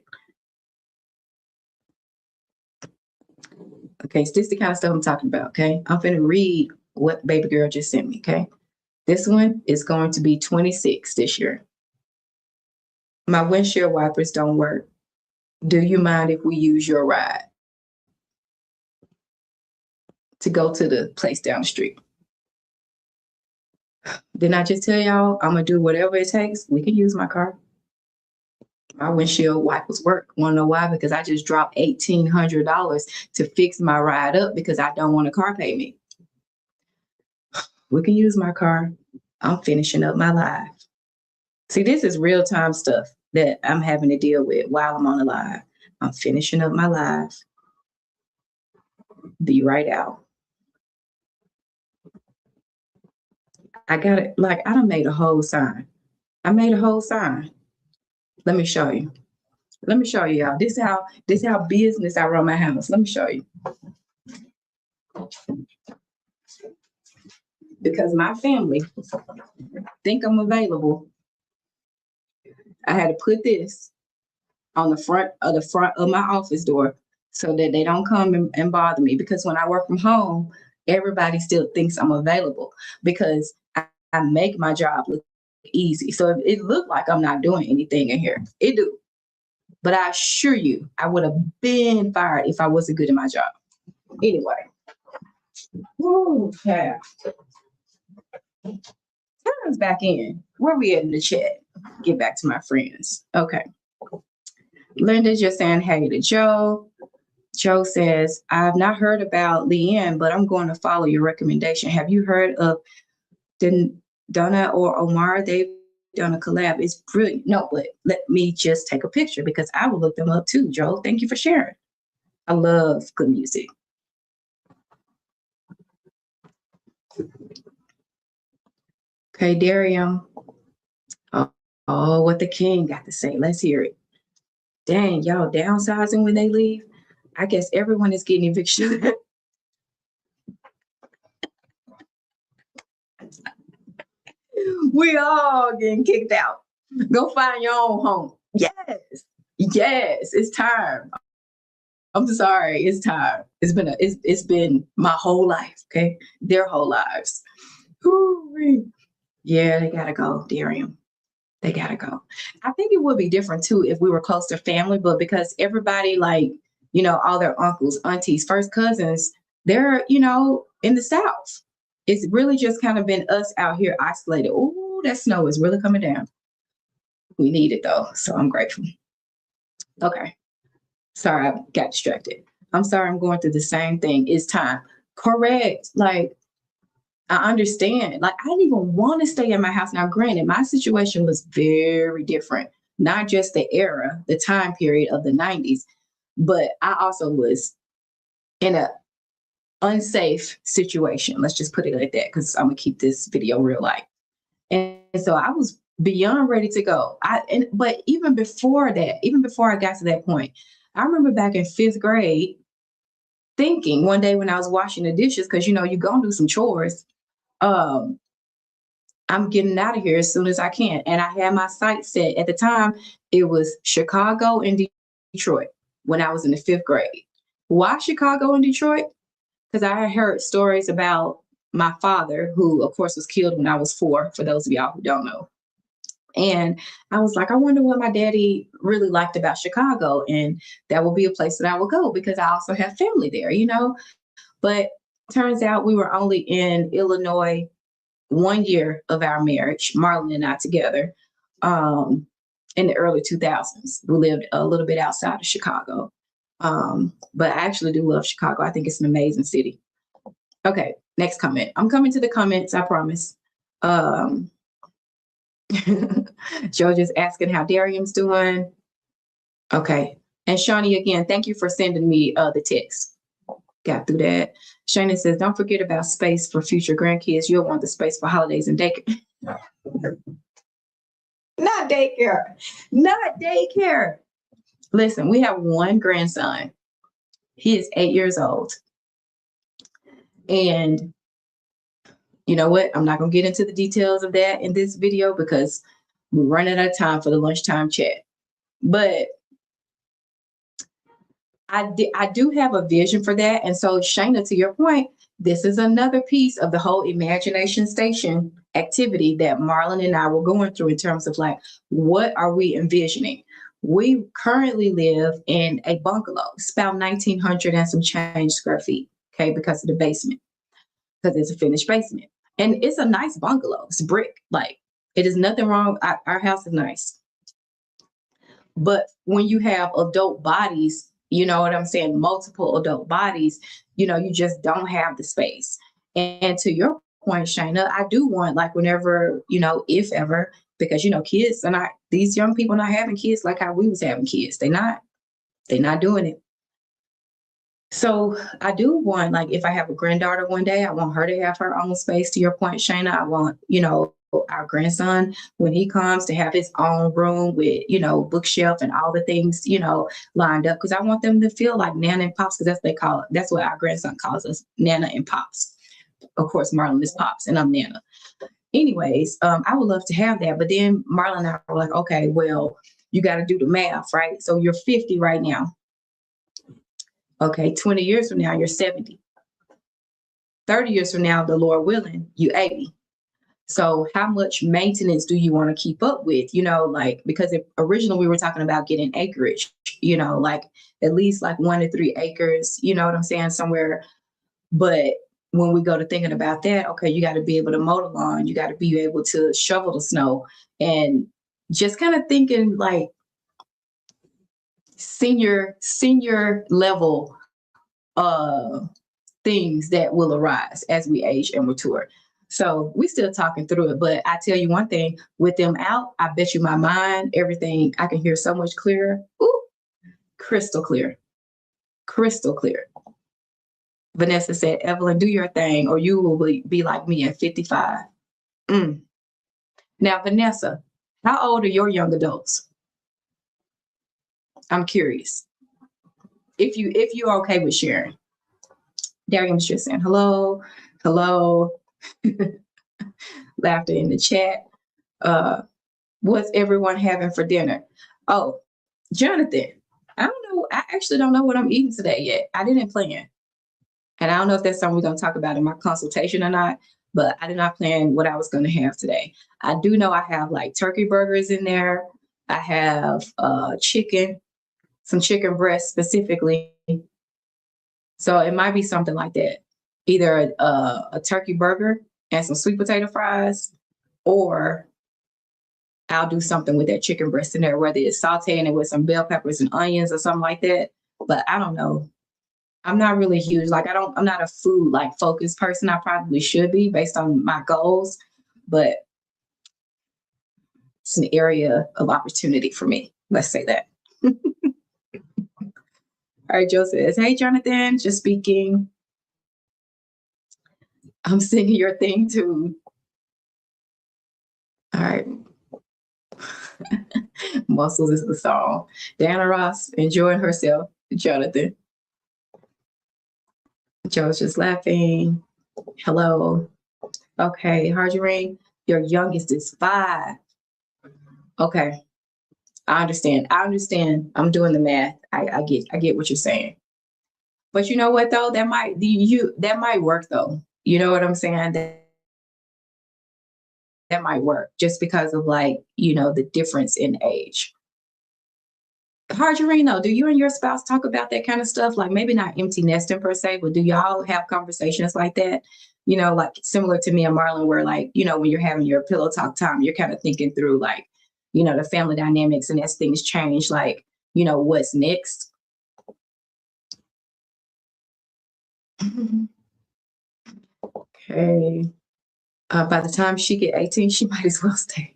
Okay, so this is the kind of stuff I'm talking about, okay? I'm finna read what baby girl just sent me, okay? This one is going to be 26 this year. My windshield wipers don't work. Do you mind if we use your ride to go to the place down the street? Didn't I just tell y'all I'm gonna do whatever it takes? We can use my car. My windshield wipers work. Wanna know why? Because I just dropped $1,800 to fix my ride up because I don't want a car payment. We can use my car. I'm finishing up my live. See, this is real time stuff that I'm having to deal with while I'm on the live. I'm finishing up my live. Be right out. I got it. Like, I done made a whole sign. I made a whole sign. Let me show you. Let me show you, y'all. This is how business I run my house. Let me show you. Because my family think I'm available. I had to put this on the front of my office door so that they don't come and bother me. Because when I work from home, everybody still thinks I'm available because I make my job look easy. So if it looked like I'm not doing anything in here, it do. But I assure you, I would have been fired if I wasn't good at my job. Anyway. Okay. Turns back in. Where we at in the chat? Get back to my friends. Okay. Linda's just saying hey to Joe. Joe says, I've not heard about Leanne, but I'm going to follow your recommendation. Have you heard of Donna or Omar? They've done a collab. It's brilliant. No, but let me just take a picture because I will look them up too, Joe. Thank you for sharing. I love good music. Okay, Darium. Oh, what the king got to say. Let's hear it. Dang, y'all downsizing when they leave? I guess everyone is getting eviction. We all getting kicked out. Go find your own home. Yes, it's time. I'm sorry, it's time. It's been my whole life, okay? Their whole lives. Woo-wee. Yeah, they gotta go, Darium. They gotta go. I think it would be different too if we were close to family, but because everybody, like, you know, all their uncles, aunties, first cousins, they're, you know, in the South. It's really just kind of been us out here isolated. Oh, that snow is really coming down. We need it though, so I'm grateful. Okay. Sorry, I got distracted. I'm sorry, I'm going through the same thing. It's time. Correct. Like, I understand. Like, I didn't even want to stay in my house. Now, granted, my situation was very different, not just the era, the time period of the 90s, but I also was in a unsafe situation. Let's just put it like that, because I'm gonna keep this video real light. And so I was beyond ready to go. But even before that, even before I got to that point, I remember back in 5th grade thinking one day when I was washing the dishes, because you know, you're gonna do some chores. I I'm getting out of here as soon as I can. And I had my sights set. At the time, it was Chicago and Detroit when I was in the 5th grade. Why Chicago and Detroit? Because I had heard stories about my father, who, of course, was killed when I was 4, for those of y'all who don't know. And I was like, I wonder what my daddy really liked about Chicago. And that would be a place that I would go because I also have family there, you know? But turns out we were only in Illinois 1 year of our marriage, Marlon and I together, in the early 2000s. We lived a little bit outside of Chicago. But I actually do love Chicago. I think it's an amazing city. Okay, next comment. I'm coming to the comments, I promise. Joe just asking how Darium's doing. Okay. And Shawnee, again, thank you for sending me the text. Got through that. Shana says, don't forget about space for future grandkids. You'll want the space for holidays and daycare. Not daycare. Not daycare. Listen, we have one grandson. He is 8 years old. And you know what? I'm not going to get into the details of that in this video because we're running out of time for the lunchtime chat. But I do have a vision for that. And so, Shayna, to your point, this is another piece of the whole Imagination Station activity that Marlon and I were going through in terms of like, what are we envisioning? We currently live in a bungalow. It's about 1,900 and some change square feet, okay, because of the basement, because it's a finished basement. And it's a nice bungalow. It's brick. Like, it is nothing wrong. Our house is nice. But when you have adult bodies, you know what I'm saying, multiple adult bodies, you know, you just don't have the space. And to your point, Shayna, I do want, like, whenever, you know, if ever, because, you know, kids are not, these young people not having kids like how we was having kids. They're not doing it. So I do want, like, if I have a granddaughter one day, I want her to have her own space. To your point, Shayna, I want, you know, our grandson, when he comes, to have his own room with, you know, bookshelf and all the things, you know, lined up. Because I want them to feel like Nana and Pops, because that's what they call it. That's what our grandson calls us, Nana and Pops. Of course, Marlon is Pops and I'm Nana. Anyways, I would love to have that. But then Marlon and I were like, okay, well, you got to do the math, right? So you're 50 right now. Okay, 20 years from now, you're 70. 30 years from now, the Lord willing, you're 80. So how much maintenance do you want to keep up with? You know, like, because originally we were talking about getting acreage, you know, like at least like 1 to 3 acres, you know what I'm saying, somewhere. But when we go to thinking about that, okay, you got to be able to mow the lawn, you got to be able to shovel the snow, and just kind of thinking like senior level things that will arise as we age and mature. So we still talking through it, but I tell you one thing, with them out, I bet you my mind, everything, I can hear so much clearer. Ooh, crystal clear. Crystal clear. Vanessa said, Evelyn, do your thing or you will be like me at 55. Now, Vanessa, how old are your young adults? I'm curious. If you're okay with sharing. Darium's just saying hello, hello. Laughter in the chat. What's everyone having for dinner? Oh, Jonathan, I don't know. I actually don't know what I'm eating today yet. I didn't plan. And I don't know if that's something we're going to talk about in my consultation or not, but I did not plan what I was going to have today. I do know I have like turkey burgers in there. I have chicken, some chicken breast specifically. So it might be something like that. Either a turkey burger and some sweet potato fries, or I'll do something with that chicken breast in there, whether it's sauteing it with some bell peppers and onions or something like that. But I don't know. I'm not really huge. Like I'm not a food like focused person. I probably should be based on my goals, but it's an area of opportunity for me. Let's say that. All right, Joe says, hey, Jonathan, just speaking. I'm singing your thing too. All right. Muscles is the song. Diana Ross enjoying herself. Jonathan. Joe's just laughing. Hello. Okay, Harjarine. Your youngest is 5. Okay. I understand. I'm doing the math. I get what you're saying. But you know what though? That might work though. You know what I'm saying? That might work just because of like, the difference in age. Hargerino, do you and your spouse talk about that kind of stuff? Like maybe not empty nesting per se, but do y'all have conversations like that? Like similar to me and Marlon, where like, when you're having your pillow talk time, you're kind of thinking through like, the family dynamics and as things change, like, what's next. Okay. By the time she get 18, she might as well stay.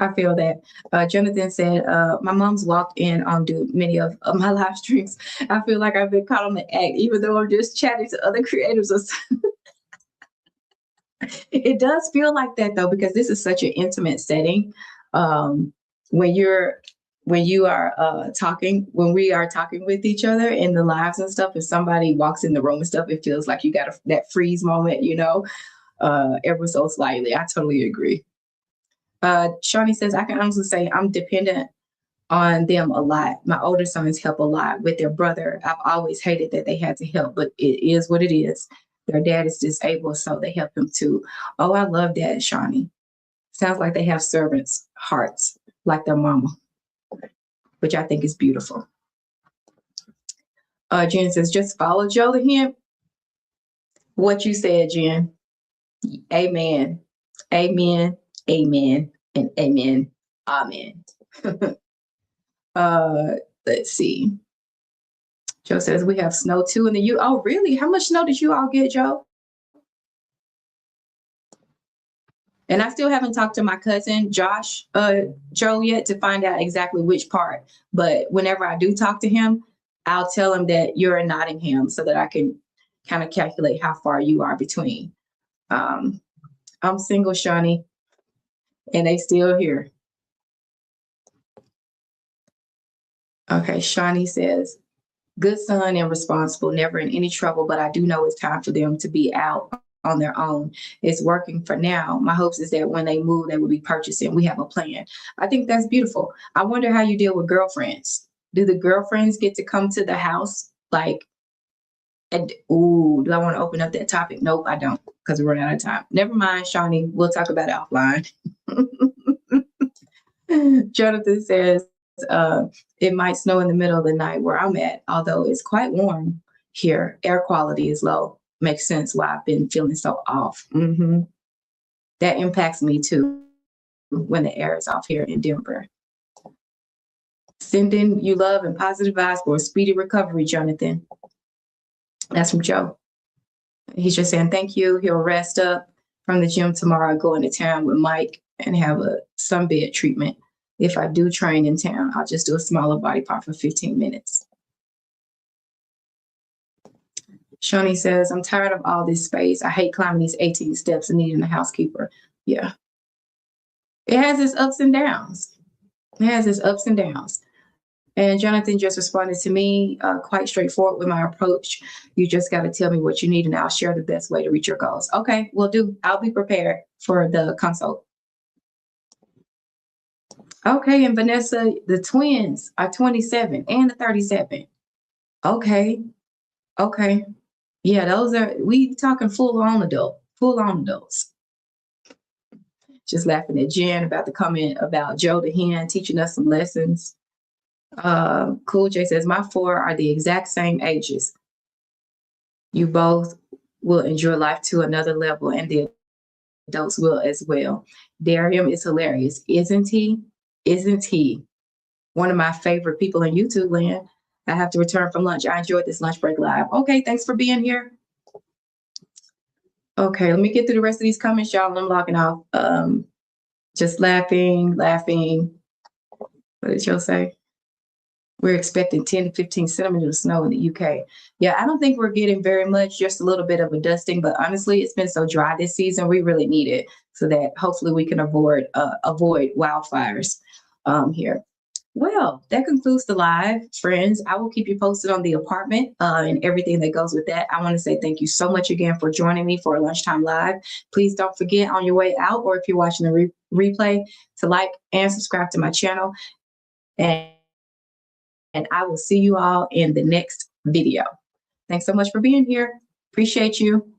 I feel that. Jonathan said, my mom's walked in on many of my live streams. I feel like I've been caught on the act, even though I'm just chatting to other creators. It does feel like that though, because this is such an intimate setting. When we are talking with each other in the lives and stuff, if somebody walks in the room and stuff, it feels like you got that freeze moment, ever so slightly. I totally agree. Shawnee says, I can honestly say I'm dependent on them a lot. My older sons help a lot with their brother. I've always hated that they had to help, but it is what it is. Their dad is disabled, so they help him too. Oh, I love that, Shawnee. Sounds like they have servants' hearts, like their mama, which I think is beautiful. Jen says, just follow Joe the hint. What you said, Jen. Amen. Amen. Amen. And amen. Amen. Let's see. Joe says we have snow too in the U. Oh, really? How much snow did you all get, Joe? And I still haven't talked to my cousin, Josh, Joe, yet to find out exactly which part. But whenever I do talk to him, I'll tell him that you're in Nottingham so that I can kind of calculate how far you are between. I'm single, Shawnee, and they still here. Okay, Shawnee says, good son and responsible, never in any trouble, but I do know it's time for them to be out on their own. It's working for now. My hopes is that when they move, they will be purchasing. We have a plan. I think that's beautiful. I wonder how you deal with girlfriends. Do the girlfriends get to come to the house? Like, do I want to open up that topic? Nope, I don't, because we're running out of time. Never mind, Shawnee. We'll talk about it offline. Jonathan says, it might snow in the middle of the night where I'm at, although it's quite warm here. Air quality is low. Makes sense why I've been feeling so off. Mm-hmm. That impacts me too when the air is off here in Denver. Sending you love and positive vibes for a speedy recovery, Jonathan. That's from Joe. He's just saying thank you. He'll rest up from the gym tomorrow, go into town with Mike and have a sunbed treatment. If I do train in town, I'll just do a smaller body part for 15 minutes. Shawnee says, I'm tired of all this space. I hate climbing these 18 steps and needing a housekeeper. Yeah. It has its ups and downs. It has its ups and downs. And Jonathan just responded to me quite straightforward with my approach. You just got to tell me what you need and I'll share the best way to reach your goals. Okay, will do. I'll be prepared for the consult. Okay, and Vanessa, the twins are 27 and the 37. Okay. Yeah, those are, we talking full-on adults. Just laughing at Jen about the comment about Joe the hen teaching us some lessons. Cool J says, my 4 are the exact same ages. You both will enjoy life to another level and the adults will as well. Darium is hilarious, isn't he? Isn't he? One of my favorite people in YouTube land. I have to return from lunch. I enjoyed this lunch break live. Okay, thanks for being here. Okay, let me get through the rest of these comments, y'all. I'm logging off. Just laughing. What did y'all say? We're expecting 10 to 15 centimeters of snow in the UK. Yeah, I don't think we're getting very much, just a little bit of a dusting, but honestly, it's been so dry this season, we really need it so that hopefully we can avoid wildfires here. Well, that concludes the live, friends. I will keep you posted on the apartment and everything that goes with that. I want to say thank you so much again for joining me for a lunchtime live. Please don't forget on your way out, or if you're watching the replay, to like and subscribe to my channel. And I will see you all in the next video. Thanks so much for being here. Appreciate you.